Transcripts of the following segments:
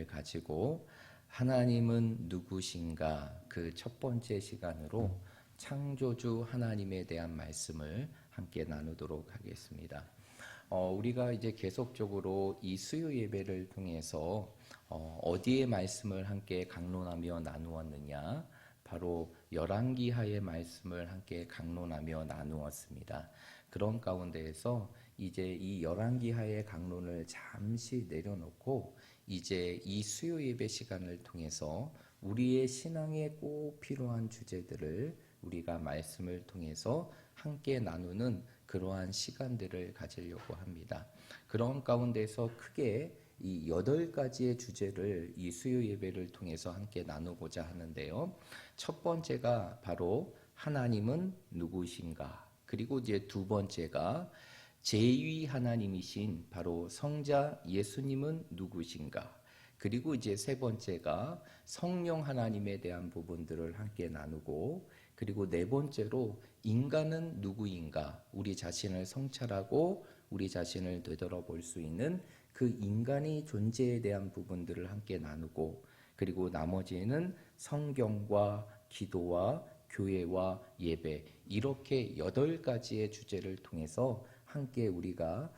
가지고 하나님은 누구신가 그 첫 번째 시간으로 창조주 하나님에 대한 말씀을 함께 나누도록 하겠습니다. 우리가 이제 계속적으로 이 수요 예배를 통해서 어디에 말씀을 함께 강론하며 나누었느냐, 바로 열왕기하의 말씀을 함께 강론하며 나누었습니다. 그런 가운데에서 이제 이 열왕기하의 강론을 잠시 내려놓고 이제 이 수요 예배 시간을 통해서 우리의 신앙에 꼭 필요한 주제들을 우리가 말씀을 통해서 함께 나누는 그러한 시간들을 가지려고 합니다. 그런 가운데서 크게 이 8가지의 주제를 이 수요 예배를 통해서 함께 나누고자 하는데요. 첫 번째가 바로 하나님은 누구신가? 그리고 이제 두 번째가 제2 하나님이신 바로 성자 예수님은 누구신가? 그리고 이제 세 번째가 성령 하나님에 대한 부분들을 함께 나누고, 그리고 네 번째로 인간은 누구인가? 우리 자신을 성찰하고 우리 자신을 되돌아볼 수 있는 그 인간의 존재에 대한 부분들을 함께 나누고, 그리고 나머지는 성경과 기도와 교회와 예배, 이렇게 8가지의 주제를 통해서 함께 우리가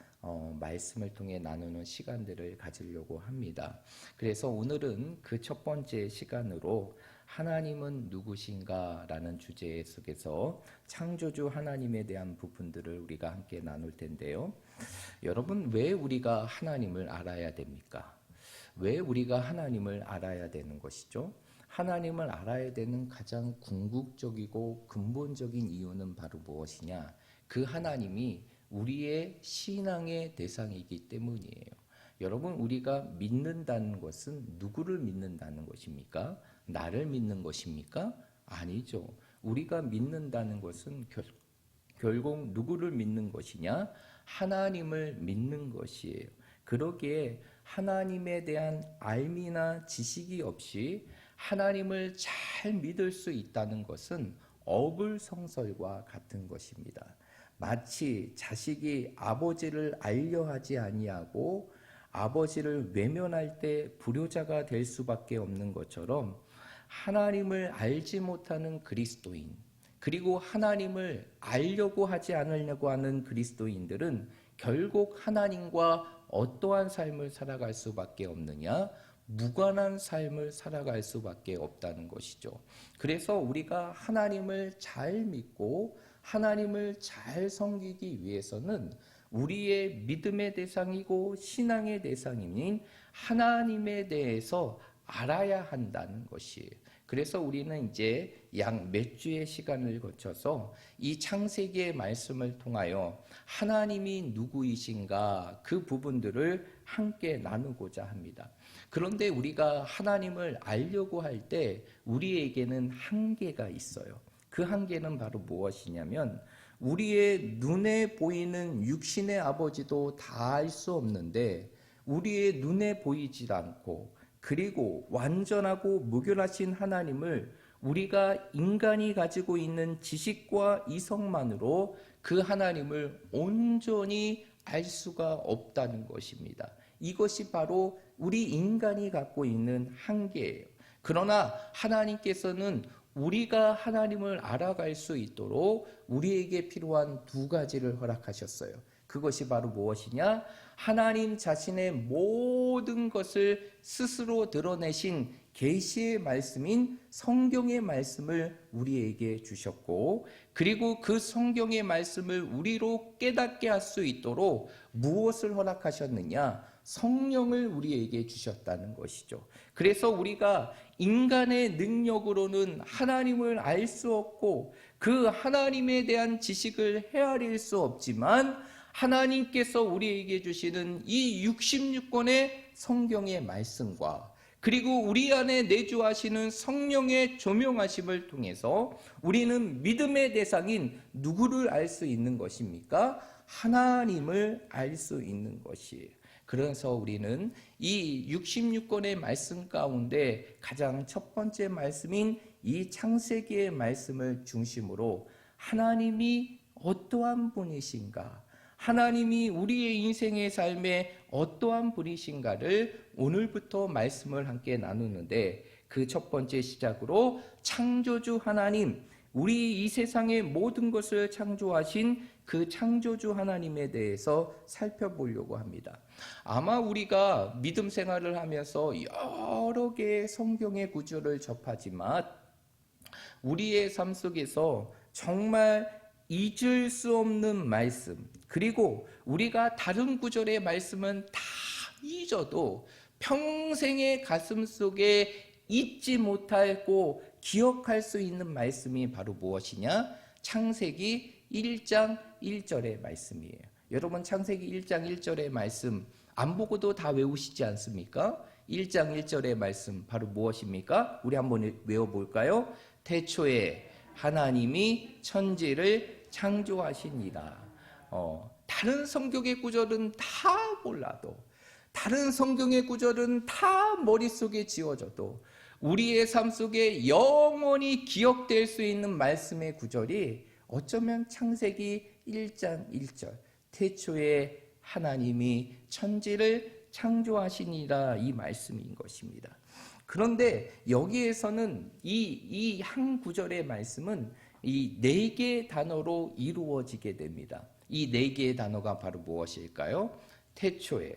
말씀을 통해 나누는 시간들을 가지려고 합니다. 그래서 오늘은 그 첫 번째 시간으로 하나님은 누구신가 라는 주제 속에서 창조주 하나님에 대한 부분들을 우리가 함께 나눌 텐데요. 여러분, 왜 우리가 하나님을 알아야 됩니까? 왜 우리가 하나님을 알아야 되는 것이죠? 하나님을 알아야 되는 가장 궁극적이고 근본적인 이유는 바로 무엇이냐? 그 하나님이 우리의 신앙의 대상이기 때문이에요. 여러분, 우리가 믿는다는 것은 누구를 믿는다는 것입니까? 나를 믿는 것입니까? 아니죠. 우리가 믿는다는 것은 결국 누구를 믿는 것이냐? 하나님을 믿는 것이에요. 그러기에 하나님에 대한 알미나 지식이 없이 하나님을 잘 믿을 수 있다는 것은 어불성설과 같은 것입니다. 마치 자식이 아버지를 알려하지 아니하고 아버지를 외면할 때 불효자가 될 수밖에 없는 것처럼, 하나님을 알지 못하는 그리스도인, 그리고 하나님을 알려고 하지 않으려고 하는 그리스도인들은 결국 하나님과 어떠한 삶을 살아갈 수밖에 없느냐? 무관한 삶을 살아갈 수밖에 없다는 것이죠. 그래서 우리가 하나님을 잘 믿고 하나님을 잘 섬기기 위해서는 우리의 믿음의 대상이고 신앙의 대상인 하나님에 대해서 알아야 한다는 것이에요. 그래서 우리는 이제 약 몇 주의 시간을 거쳐서 이 창세기의 말씀을 통하여 하나님이 누구이신가 그 부분들을 함께 나누고자 합니다. 그런데 우리가 하나님을 알려고 할 때 우리에게는 한계가 있어요. 그 한계는 바로 무엇이냐면, 우리의 눈에 보이는 육신의 아버지도 다 알 수 없는데, 우리의 눈에 보이질 않고 그리고 완전하고 무결하신 하나님을 우리가 인간이 가지고 있는 지식과 이성만으로 그 하나님을 온전히 알 수가 없다는 것입니다. 이것이 바로 우리 인간이 갖고 있는 한계예요. 그러나 하나님께서는 우리가 하나님을 알아갈 수 있도록 우리에게 필요한 2가지를 허락하셨어요. 그것이 바로 무엇이냐? 하나님 자신의 모든 것을 스스로 드러내신 계시의 말씀인 성경의 말씀을 우리에게 주셨고, 그리고 그 성경의 말씀을 우리로 깨닫게 할 수 있도록 무엇을 허락하셨느냐? 성령을 우리에게 주셨다는 것이죠. 그래서 우리가 인간의 능력으로는 하나님을 알 수 없고 그 하나님에 대한 지식을 헤아릴 수 없지만, 하나님께서 우리에게 주시는 이 66권의 성경의 말씀과 그리고 우리 안에 내주하시는 성령의 조명하심을 통해서 우리는 믿음의 대상인 누구를 알 수 있는 것입니까? 하나님을 알 수 있는 것이에요. 그래서 우리는 이 66권의 말씀 가운데 가장 첫 번째 말씀인 이 창세기의 말씀을 중심으로 하나님이 어떠한 분이신가, 하나님이 우리의 인생의 삶에 어떠한 분이신가를 오늘부터 말씀을 함께 나누는데, 그 첫 번째 시작으로 창조주 하나님, 우리 이 세상의 모든 것을 창조하신 그 창조주 하나님에 대해서 살펴보려고 합니다. 아마 우리가 믿음 생활을 하면서 여러 개의 성경의 구절을 접하지만 우리의 삶 속에서 정말 잊을 수 없는 말씀, 그리고 우리가 다른 구절의 말씀은 다 잊어도 평생의 가슴 속에 잊지 못하고 기억할 수 있는 말씀이 바로 무엇이냐? 창세기 1장 1절의 말씀이에요. 여러분, 창세기 1장 1절의 말씀 안 보고도 다 외우시지 않습니까? 1장 1절의 말씀 바로 무엇입니까? 우리 한번 외워볼까요? 태초에 하나님이 천지를 창조하시니라. 다른 성경의 구절은 다 몰라도, 다른 성경의 구절은 다 머릿속에 지워져도 우리의 삶 속에 영원히 기억될 수 있는 말씀의 구절이 어쩌면 창세기 1장 1절, 태초에 하나님이 천지를 창조하시니라, 이 말씀인 것입니다. 그런데 여기에서는 이 한 구절의 말씀은 이 네 개의 단어로 이루어지게 됩니다. 이 네 개의 단어가 바로 무엇일까요? 태초에,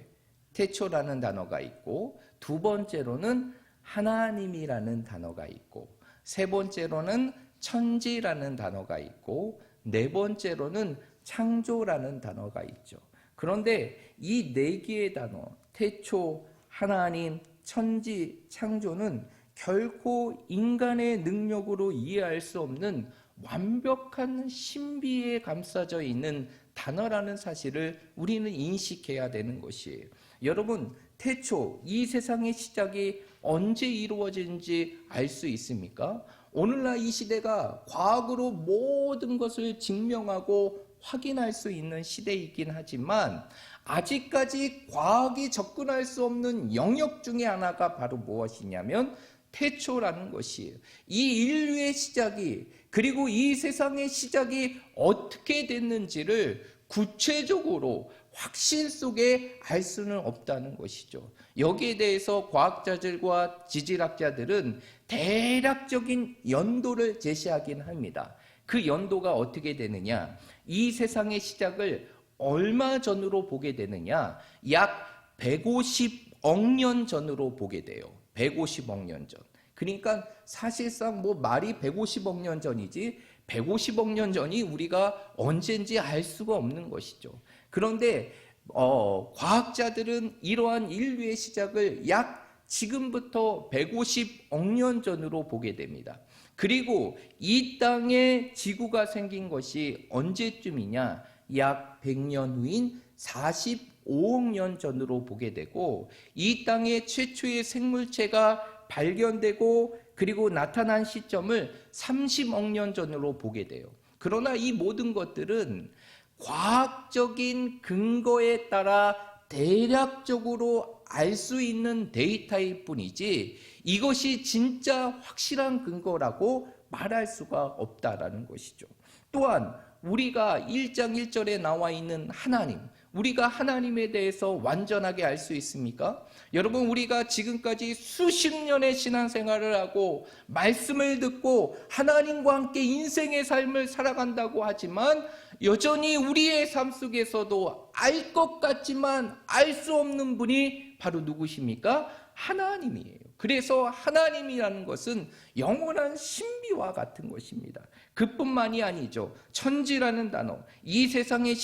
태초라는 단어가 있고, 두 번째로는 하나님이라는 단어가 있고, 세 번째로는 천지라는 단어가 있고, 네 번째로는 창조라는 단어가 있죠. 그런데 이 네 개의 단어, 태초, 하나님, 천지, 창조는 결코 인간의 능력으로 이해할 수 없는 완벽한 신비에 감싸져 있는 단어라는 사실을 우리는 인식해야 되는 것이에요. 여러분, 태초, 이 세상의 시작이 언제 이루어진지 알 수 있습니까? 오늘날 이 시대가 과학으로 모든 것을 증명하고 확인할 수 있는 시대이긴 하지만 아직까지 과학이 접근할 수 없는 영역 중에 하나가 바로 무엇이냐면 태초라는 것이에요. 이 인류의 시작이, 그리고 이 세상의 시작이 어떻게 됐는지를 구체적으로 확신 속에 알 수는 없다는 것이죠. 여기에 대해서 과학자들과 지질학자들은 대략적인 연도를 제시하긴 합니다. 그 연도가 어떻게 되느냐? 이 세상의 시작을 얼마 전으로 보게 되느냐? 약 150억 년 전으로 보게 돼요. 150억 년 전. 그러니까 사실상 말이 150억 년 전이지 150억 년 전이 우리가 언제인지 알 수가 없는 것이죠. 그런데 과학자들은 이러한 인류의 시작을 약 지금부터 150억 년 전으로 보게 됩니다. 그리고 이 땅에 지구가 생긴 것이 언제쯤이냐? 약 100년 후인 45억 년 전으로 보게 되고, 이 땅에 최초의 생물체가 발견되고 그리고 나타난 시점을 30억 년 전으로 보게 돼요. 그러나 이 모든 것들은 과학적인 근거에 따라 대략적으로 알 수 있는 데이터일 뿐이지 이것이 진짜 확실한 근거라고 말할 수가 없다라는 것이죠. 또한 우리가 1장 1절에 나와 있는 하나님, 우리가 하나님에 대해서 완전하게 알 수 있습니까? 여러분, 우리가 지금까지 수십 년의 신앙생활을 하고 말씀을 듣고 하나님과 함께 인생의 삶을 살아간다고 하지만 여전히 우리의 삶 속에서도 알 것 같지만 알 수 없는 분이 바로 누구십니까? 하나님이에요. 그래서 하나님이라는 것은 영원한 신비와 같은 것입니다. 그뿐만이 아니죠. 천지라는 단어, 이 세상의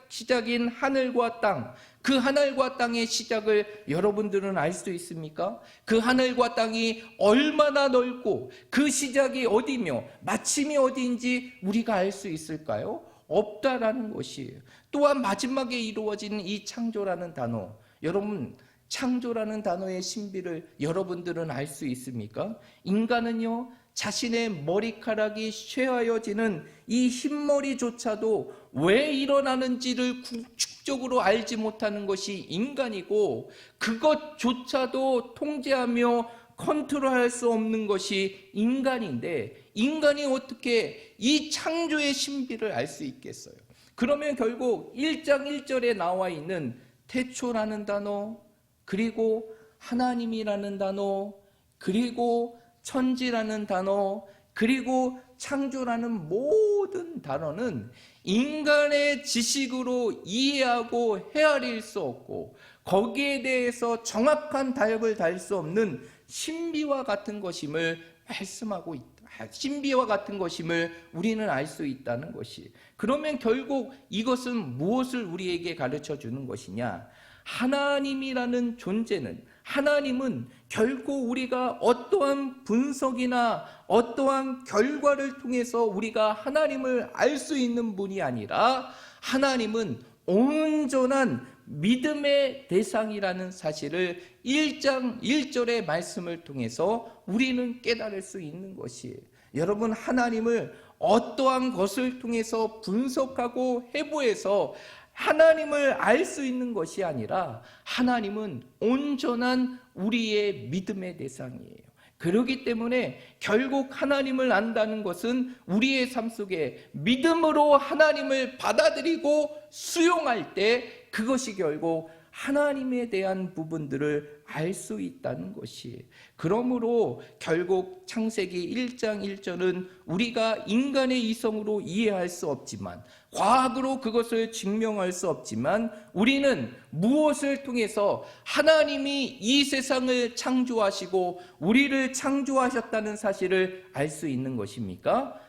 시작인 하늘과 땅, 그 하늘과 땅의 시작을 여러분들은 알 수 있습니까? 그 하늘과 땅이 얼마나 넓고 그 시작이 어디며 마침이 어디인지 우리가 알 수 있을까요? 없다라는 것이에요. 또한 마지막에 이루어지는 이 창조라는 단어, 여러분, 창조라는 단어의 신비를 여러분들은 알 수 있습니까? 인간은요, 자신의 머리카락이 쇠하여지는 이 흰머리조차도 왜 일어나는지를 구축적으로 알지 못하는 것이 인간이고, 그것조차도 통제하며 컨트롤할 수 없는 것이 인간인데, 인간이 어떻게 이 창조의 신비를 알 수 있겠어요? 그러면 결국 1장 1절에 나와 있는 태초라는 단어, 그리고 하나님이라는 단어, 그리고 천지라는 단어, 그리고 창조라는 모든 단어는 인간의 지식으로 이해하고 헤아릴 수 없고 거기에 대해서 정확한 답을 달 수 없는 신비와 같은 것임을 말씀하고 있다. 신비와 같은 것임을 우리는 알 수 있다는 것이. 그러면 결국 이것은 무엇을 우리에게 가르쳐 주는 것이냐? 하나님이라는 존재는, 하나님은 결국 우리가 어떠한 분석이나 어떠한 결과를 통해서 우리가 하나님을 알 수 있는 분이 아니라 하나님은 온전한 믿음의 대상이라는 사실을 1장 1절의 말씀을 통해서 우리는 깨달을 수 있는 것이에요. 여러분, 하나님을 어떠한 것을 통해서 분석하고 해부해서 하나님을 알 수 있는 것이 아니라 하나님은 온전한 우리의 믿음의 대상이에요. 그렇기 때문에 결국 하나님을 안다는 것은 우리의 삶 속에 믿음으로 하나님을 받아들이고 수용할 때 그것이 결국 하나님에 대한 부분들을 알 수 있다는 것이. 그러므로 결국 창세기 1장 1절은 우리가 인간의 이성으로 이해할 수 없지만, 과학으로 그것을 증명할 수 없지만, 우리는 무엇을 통해서 하나님이 이 세상을 창조하시고 우리를 창조하셨다는 사실을 알 수 있는 것입니까?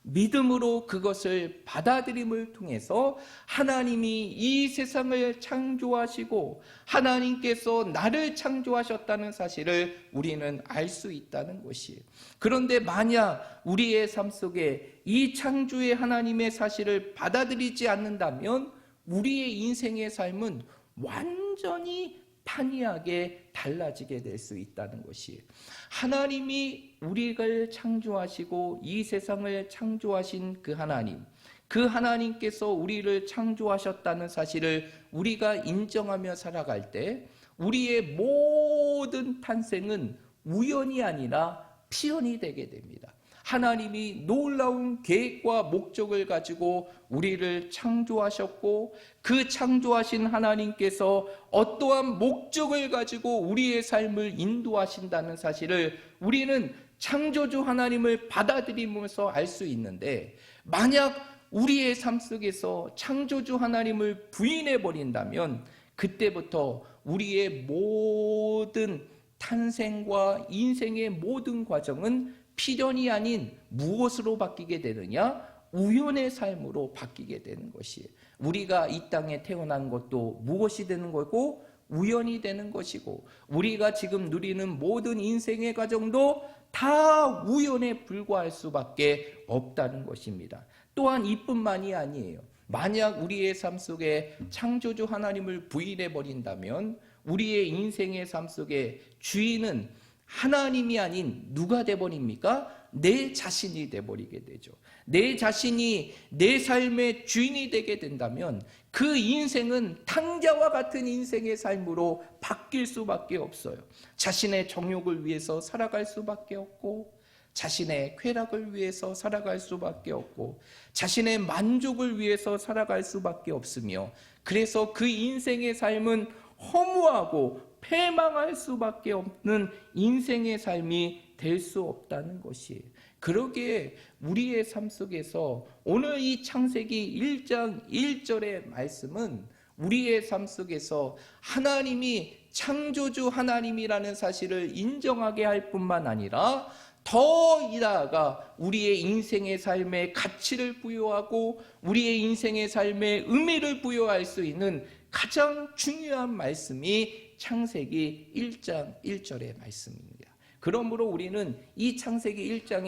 믿음으로 그것을 받아들임을 통해서 하나님이 이 세상을 창조하시고 하나님께서 나를 창조하셨다는 사실을 우리는 알 수 있다는 것이에요. 그런데 만약 우리의 삶 속에 이 창조의 하나님의 사실을 받아들이지 않는다면 우리의 인생의 삶은 완전히 판이하게 달라지게 될 수 있다는 것이에요. 하나님이 우리를 창조하시고 이 세상을 창조하신 그 하나님께서 우리를 창조하셨다는 사실을 우리가 인정하며 살아갈 때 우리의 모든 탄생은 우연이 아니라 필연이 되게 됩니다. 하나님이 놀라운 계획과 목적을 가지고 우리를 창조하셨고 그 창조하신 하나님께서 어떠한 목적을 가지고 우리의 삶을 인도하신다는 사실을 우리는 창조주 하나님을 받아들이면서 알 수 있는데, 만약 우리의 삶 속에서 창조주 하나님을 부인해 버린다면 그때부터 우리의 모든 탄생과 인생의 모든 과정은 필연이 아닌 무엇으로 바뀌게 되느냐? 우연의 삶으로 바뀌게 되는 것이에요. 우리가 이 땅에 태어난 것도 무엇이 되는 거고 우연이 되는 것이고, 우리가 지금 누리는 모든 인생의 과정도 다 우연에 불과할 수밖에 없다는 것입니다. 또한 이뿐만이 아니에요. 만약 우리의 삶 속에 창조주 하나님을 부인해 버린다면 우리의 인생의 삶 속에 주인은 하나님이 아닌 누가 돼버립니까? 내 자신이 돼버리게 되죠. 내 자신이 내 삶의 주인이 되게 된다면 그 인생은 탕자와 같은 인생의 삶으로 바뀔 수밖에 없어요. 자신의 정욕을 위해서 살아갈 수밖에 없고, 자신의 쾌락을 위해서 살아갈 수밖에 없고, 자신의 만족을 위해서 살아갈 수밖에 없으며, 그래서 그 인생의 삶은 허무하고 패망할 수밖에 없는 인생의 삶이 될 수 없다는 것이. 그러기에 우리의 삶 속에서 오늘 이 창세기 1장 1절의 말씀은 우리의 삶 속에서 하나님이 창조주 하나님이라는 사실을 인정하게 할 뿐만 아니라 더 나아가 우리의 인생의 삶에 가치를 부여하고 우리의 인생의 삶에 의미를 부여할 수 있는 가장 중요한 말씀이 창세기 1장 1절의 말씀입니다. 그러므로 우리는 이 창세기 1장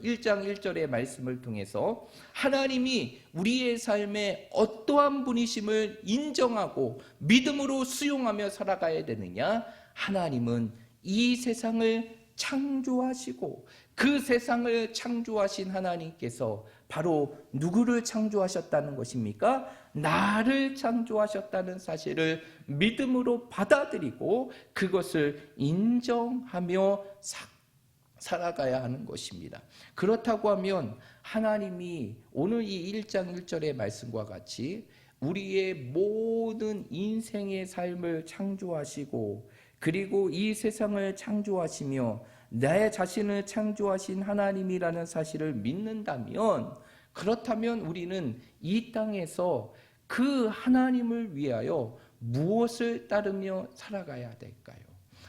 1절의 말씀을 통해서 하나님이 우리의 삶에 어떠한 분이심을 인정하고 믿음으로 수용하며 살아가야 되느냐? 하나님은 이 세상을 창조하시고 그 세상을 창조하신 하나님께서 바로 누구를 창조하셨다는 것입니까? 나를 창조하셨다는 사실을 믿음으로 받아들이고 그것을 인정하며 살아가야 하는 것입니다. 그렇다고 하면 하나님이 오늘 이 1장 1절의 말씀과 같이 우리의 모든 인생의 삶을 창조하시고 그리고 이 세상을 창조하시며 내 자신을 창조하신 하나님이라는 사실을 믿는다면, 그렇다면 우리는 이 땅에서 그 하나님을 위하여 무엇을 따르며 살아가야 될까요?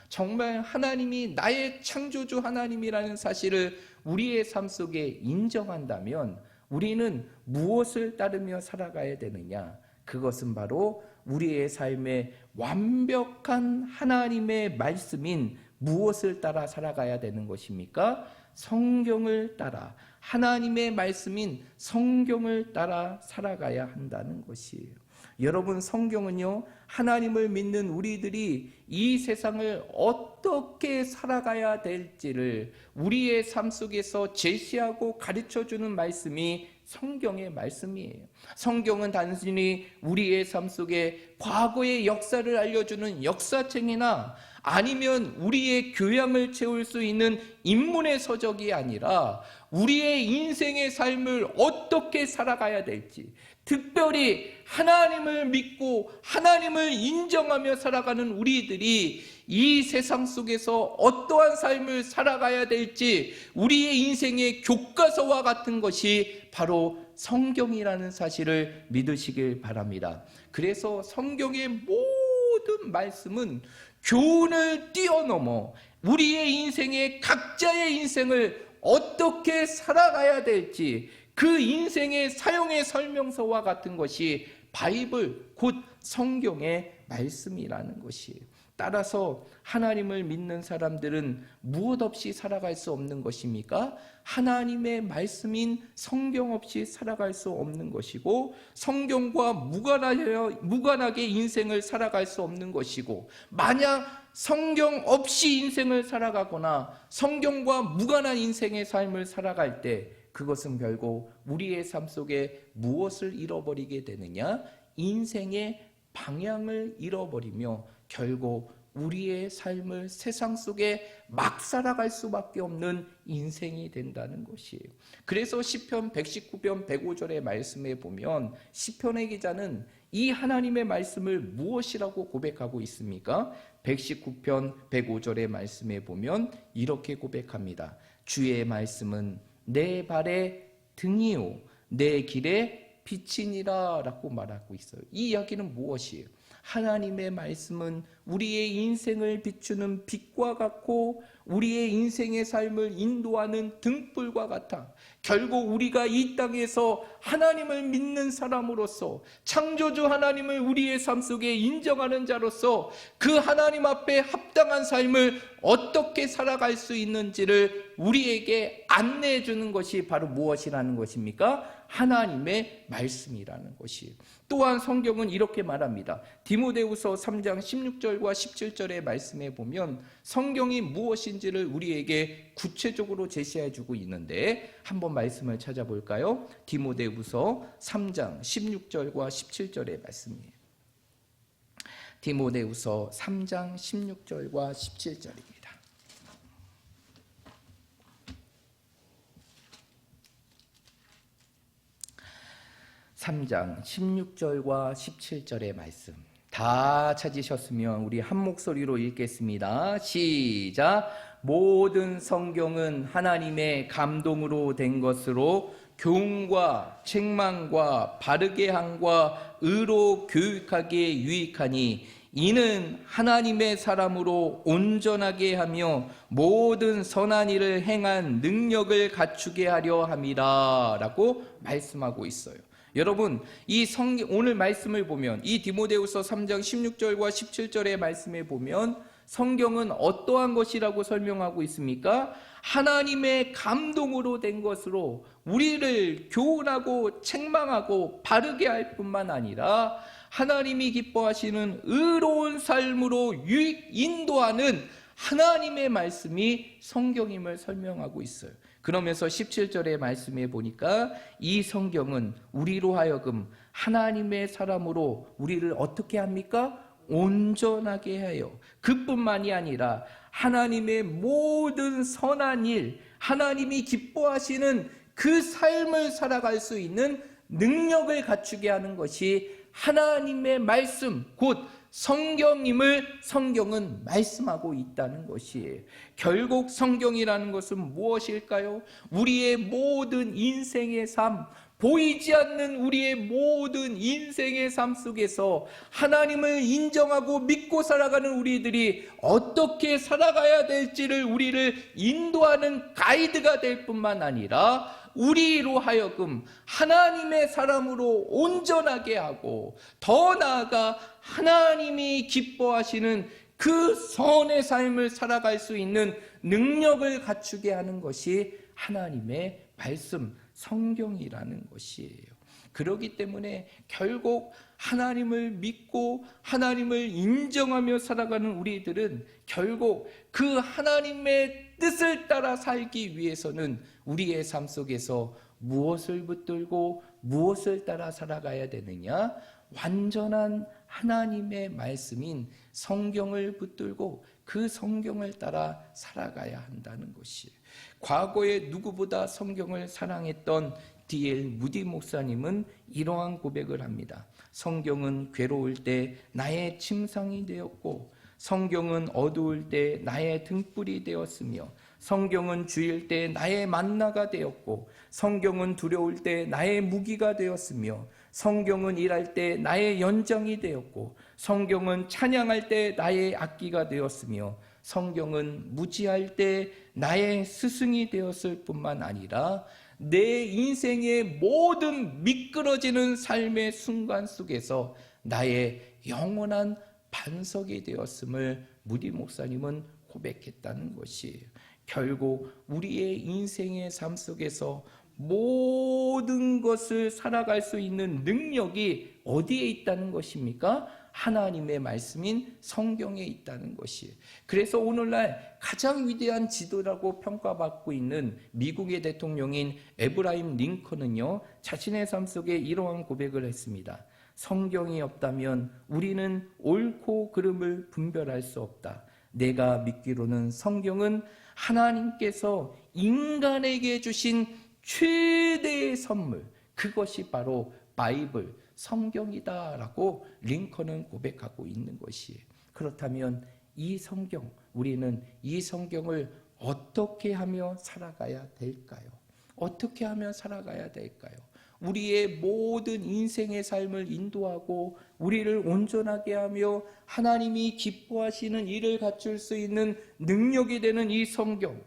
정말 하나님이 나의 창조주 하나님이라는 사실을 우리의 삶 속에 인정한다면 우리는 무엇을 따르며 살아가야 되느냐? 그것은 바로 우리의 삶의 완벽한 하나님의 말씀인 무엇을 따라 살아가야 되는 것입니까? 성경을 따라, 하나님의 말씀인 성경을 따라 살아가야 한다는 것이에요. 여러분, 성경은요, 하나님을 믿는 우리들이 이 세상을 어떻게 살아가야 될지를 우리의 삶 속에서 제시하고 가르쳐주는 말씀이 성경의 말씀이에요. 성경은 단순히 우리의 삶 속에 과거의 역사를 알려주는 역사책이나 아니면 우리의 교양을 채울 수 있는 인문의 서적이 아니라 우리의 인생의 삶을 어떻게 살아가야 될지, 특별히 하나님을 믿고 하나님을 인정하며 살아가는 우리들이 이 세상 속에서 어떠한 삶을 살아가야 될지 우리의 인생의 교과서와 같은 것이 바로 성경이라는 사실을 믿으시길 바랍니다. 그래서 성경의 모든 말씀은 교훈을 뛰어넘어 우리의 인생의 각자의 인생을 어떻게 살아가야 될지 그 인생의 사용의 설명서와 같은 것이 바이블, 곧 성경의 말씀이라는 것이에요. 따라서 하나님을 믿는 사람들은 무엇 없이 살아갈 수 없는 것입니까? 하나님의 말씀인 성경 없이 살아갈 수 없는 것이고, 성경과 무관하게 인생을 살아갈 수 없는 것이고, 만약 성경 없이 인생을 살아가거나 성경과 무관한 인생의 삶을 살아갈 때 그것은 결국 우리의 삶 속에 무엇을 잃어버리게 되느냐? 인생의 방향을 잃어버리며 결국 우리의 삶을 세상 속에 막 살아갈 수밖에 없는 인생이 된다는 것이에요. 그래서 시편 119편 105절의 말씀에 보면 시편의 기자는 이 하나님의 말씀을 무엇이라고 고백하고 있습니까? 119편 105절의 말씀에 보면 이렇게 고백합니다. 주의 말씀은 내 발의 등이요 내 길의 빛이니라 라고 말하고 있어요. 이 이야기는 무엇이에요? 하나님의 말씀은 우리의 인생을 비추는 빛과 같고 우리의 인생의 삶을 인도하는 등불과 같아 결국 우리가 이 땅에서 하나님을 믿는 사람으로서 창조주 하나님을 우리의 삶 속에 인정하는 자로서 그 하나님 앞에 합당한 삶을 어떻게 살아갈 수 있는지를 우리에게 안내해 주는 것이 바로 무엇이라는 것입니까? 하나님의 말씀이라는 것이에요. 또한 성경은 이렇게 말합니다. 디모데후서 3장 16절과 17절의 말씀에 보면 성경이 무엇인지를 우리에게 구체적으로 제시해 주고 있는데 한번 말씀을 찾아볼까요? 디모데후서 3장 16절과 17절의 말씀이에요. 디모데후서 3장 16절과 17절입니다. 3장 16절과 17절의 말씀 다 찾으셨으면 우리 한 목소리로 읽겠습니다. 시작. 모든 성경은 하나님의 감동으로 된 것으로 교훈과 책망과 바르게 함과 의로 교육하기에 유익하니 이는 하나님의 사람으로 온전하게 하며 모든 선한 일을 행한 능력을 갖추게 하려 함이라 라고 말씀하고 있어요. 여러분, 이 오늘 말씀을 보면 이 디모데후서 3장 16절과 17절의 말씀에 보면 성경은 어떠한 것이라고 설명하고 있습니까? 하나님의 감동으로 된 것으로 우리를 교훈하고 책망하고 바르게 할 뿐만 아니라 하나님이 기뻐하시는 의로운 삶으로 인도하는 하나님의 말씀이 성경임을 설명하고 있어요. 그러면서 17절의 말씀에 보니까 이 성경은 우리로 하여금 하나님의 사람으로 우리를 어떻게 합니까? 온전하게 해요. 그뿐만이 아니라 하나님의 모든 선한 일, 하나님이 기뻐하시는 그 삶을 살아갈 수 있는 능력을 갖추게 하는 것이 하나님의 말씀, 곧 성경임을 성경은 말씀하고 있다는 것이에요. 결국 성경이라는 것은 무엇일까요? 우리의 모든 인생의 삶, 보이지 않는 우리의 모든 인생의 삶 속에서 하나님을 인정하고 믿고 살아가는 우리들이 어떻게 살아가야 될지를 우리를 인도하는 가이드가 될 뿐만 아니라 우리로 하여금 하나님의 사람으로 온전하게 하고 더 나아가 하나님이 기뻐하시는 그 선의 삶을 살아갈 수 있는 능력을 갖추게 하는 것이 하나님의 말씀, 성경이라는 것이에요. 그렇기 때문에 결국 하나님을 믿고 하나님을 인정하며 살아가는 우리들은 결국 그 하나님의 뜻을 따라 살기 위해서는 우리의 삶 속에서 무엇을 붙들고 무엇을 따라 살아가야 되느냐? 완전한 하나님의 말씀인 성경을 붙들고 그 성경을 따라 살아가야 한다는 것이에요. 과거에 누구보다 성경을 사랑했던 D.L. 무디 목사님은 이러한 고백을 합니다. 성경은 괴로울 때 나의 침상이 되었고, 성경은 어두울 때 나의 등불이 되었으며, 성경은 주일 때 나의 만나가 되었고, 성경은 두려울 때 나의 무기가 되었으며, 성경은 일할 때 나의 연장이 되었고, 성경은 찬양할 때 나의 악기가 되었으며, 성경은 무지할 때 나의 스승이 되었을 뿐만 아니라 내 인생의 모든 미끄러지는 삶의 순간 속에서 나의 영원한 반석이 되었음을 무디 목사님은 고백했다는 것이에요. 결국 우리의 인생의 삶 속에서 모든 것을 살아갈 수 있는 능력이 어디에 있다는 것입니까? 하나님의 말씀인 성경에 있다는 것이에요. 그래서 오늘날 가장 위대한 지도라고 평가받고 있는 미국의 대통령인 에브라임 링컨은요, 자신의 삶 속에 이러한 고백을 했습니다. 성경이 없다면 우리는 옳고 그름을 분별할 수 없다. 내가 믿기로는 성경은 하나님께서 인간에게 주신 최대의 선물, 그것이 바로 바이블, 성경이다라고 링컨은 고백하고 있는 것이에요. 그렇다면 이 성경, 우리는 이 성경을 어떻게 하며 살아가야 될까요? 어떻게 하며 살아가야 될까요? 우리의 모든 인생의 삶을 인도하고 우리를 온전하게 하며 하나님이 기뻐하시는 일을 갖출 수 있는 능력이 되는 이 성경,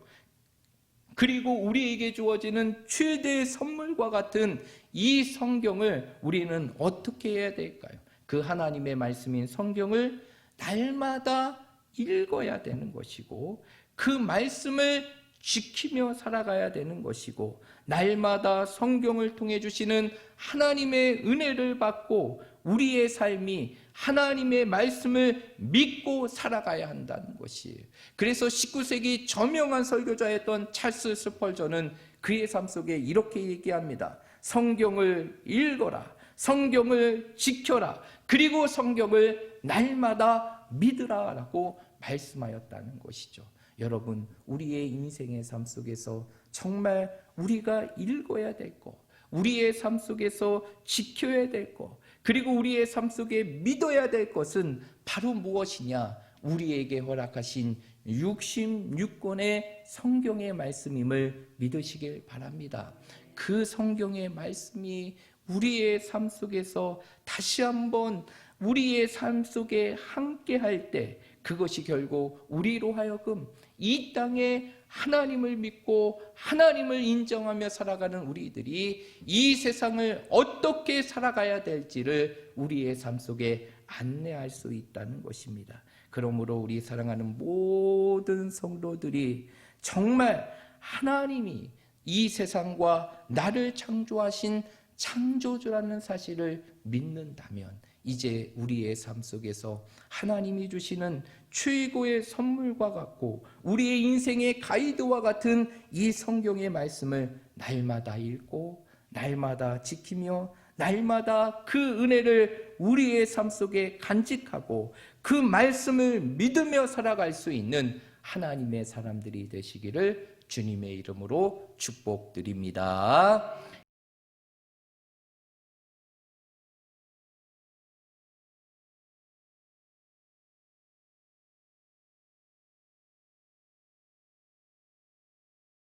그리고 우리에게 주어지는 최대의 선물과 같은 이 성경을 우리는 어떻게 해야 될까요? 그 하나님의 말씀인 성경을 날마다 읽어야 되는 것이고, 그 말씀을 지키며 살아가야 되는 것이고, 날마다 성경을 통해 주시는 하나님의 은혜를 받고 우리의 삶이 하나님의 말씀을 믿고 살아가야 한다는 것이에요. 그래서 19세기 저명한 설교자였던 찰스 스펄전은 그의 삶 속에 이렇게 얘기합니다. 성경을 읽어라, 성경을 지켜라, 그리고 성경을 날마다 믿으라 라고 말씀하였다는 것이죠. 여러분, 우리의 인생의 삶 속에서 정말 우리가 읽어야 될 것, 우리의 삶 속에서 지켜야 될 것, 그리고 우리의 삶 속에 믿어야 될 것은 바로 무엇이냐? 우리에게 허락하신 66권의 성경의 말씀임을 믿으시길 바랍니다. 그 성경의 말씀이 우리의 삶 속에서 다시 한번 우리의 삶 속에 함께 할 때, 그것이 결국 우리로 하여금 이 땅에 하나님을 믿고 하나님을 인정하며 살아가는 우리들이 이 세상을 어떻게 살아가야 될지를 우리의 삶 속에 안내할 수 있다는 것입니다. 그러므로 우리 사랑하는 모든 성도들이 정말 하나님이 이 세상과 나를 창조하신 창조주라는 사실을 믿는다면 이제 우리의 삶 속에서 하나님이 주시는 최고의 선물과 같고 우리의 인생의 가이드와 같은 이 성경의 말씀을 날마다 읽고 날마다 지키며 날마다 그 은혜를 우리의 삶 속에 간직하고 그 말씀을 믿으며 살아갈 수 있는 하나님의 사람들이 되시기를 주님의 이름으로 축복드립니다.